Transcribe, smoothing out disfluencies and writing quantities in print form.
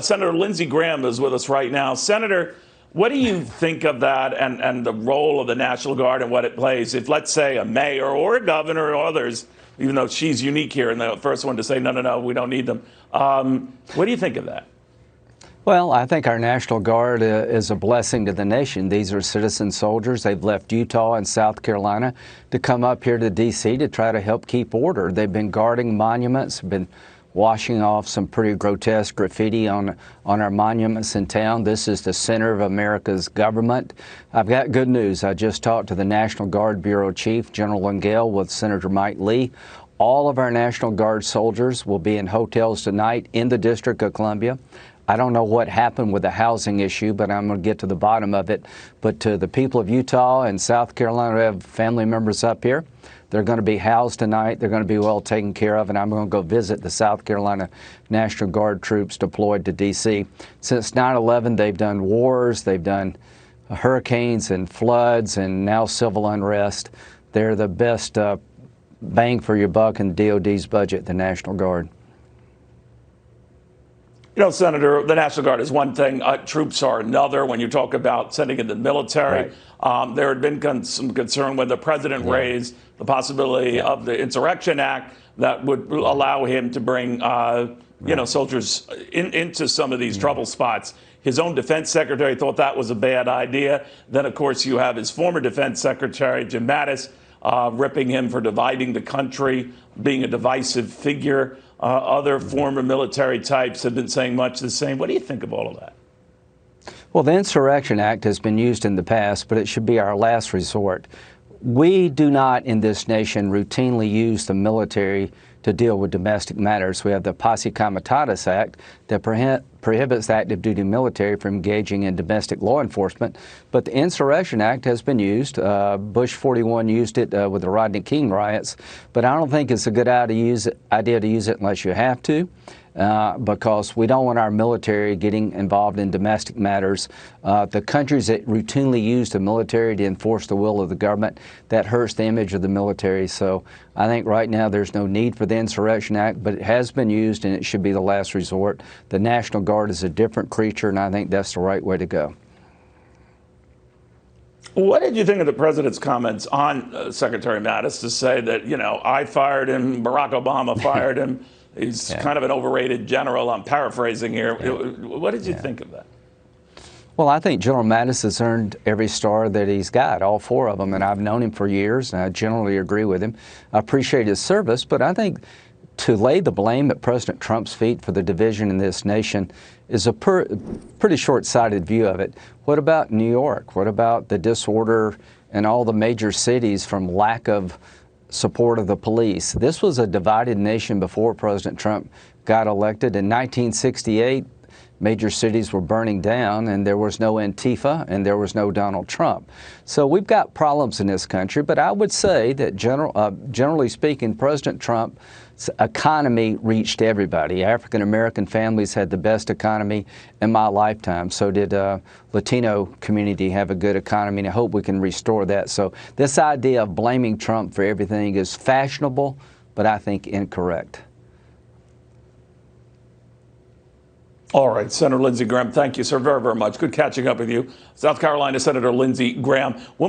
Senator Lindsey Graham is with us right now. Senator, what do you think of that and the role of the National Guard and what it plays? If, let's say, a mayor or a governor or others, even though she's unique here and the first one to say, no, we don't need them. What do you think of that? Well, I think our National Guard is a blessing to the nation. These are citizen soldiers. They've left Utah and South Carolina to come up here to D.C. to try to help keep order. They've been guarding monuments, been washing off some pretty grotesque graffiti on our monuments in town. This is the center of America's government. I've got good news. I just talked to the National Guard Bureau Chief, General Langell, with Senator Mike Lee. All of our National Guard soldiers will be in hotels tonight in the District of Columbia. I don't know what happened with the housing issue, but I'm going to get to the bottom of it. But to the people of Utah and South Carolina who have family members up here, they're going to be housed tonight. They're going to be well taken care of, and I'm going to go visit the South Carolina National Guard troops deployed to D.C. Since 9/11, they've done wars, they've done hurricanes and floods, and now civil unrest. They're the best bang for your buck in DOD's budget, the National Guard. You know, Senator, the National Guard is one thing, troops are another. When you talk about sending in the military, right. There had been some concern when the president raised the possibility of the Insurrection Act that would allow him to bring, you know, soldiers into some of these trouble spots. His own defense secretary thought that was a bad idea. Then, of course, you have his former defense secretary, Jim Mattis, ripping him for dividing the country, being a divisive figure. Other former military types have been saying much the same. What do you think of all of that? Well, the Insurrection Act has been used in the past, but it should be our last resort. We do not in this nation routinely use the military to deal with domestic matters. We have the Posse Comitatus Act that prohibits the active duty military from engaging in domestic law enforcement. But the Insurrection Act has been used. Bush 41 used it with the Rodney King riots. But I don't think it's a good idea to use it unless you have to. Because we don't want our military getting involved in domestic matters. The countries that routinely use the military to enforce the will of the government, that hurts the image of the military. So I think right now there's no need for the Insurrection Act, but it has been used and it should be the last resort. The National Guard is a different creature, and I think that's the right way to go. What did you think of the president's comments on Secretary Mattis to say that, you know, I fired him, Barack Obama fired him? He's kind of an overrated general. I'm paraphrasing here. What did you think of that? Well, I think General Mattis has earned every star that he's got, all four of them, and I've known him for years, and I generally agree with him. I appreciate his service, but I think to lay the blame at President Trump's feet for the division in this nation is a pretty short-sighted view of it. What about New York? What about the disorder in all the major cities from lack of support of the police? This was a divided nation before President Trump got elected. In 1968, major cities were burning down, and there was no Antifa, and there was no Donald Trump. So we've got problems in this country, but I would say that generally speaking, President Trump's economy reached everybody. African-American families had the best economy in my lifetime. So did Latino community have a good economy, and I hope we can restore that. So this idea of blaming Trump for everything is fashionable, but I think incorrect. All right, Senator Lindsey Graham, thank you, sir, very, very much. Good catching up with you. South Carolina Senator Lindsey Graham.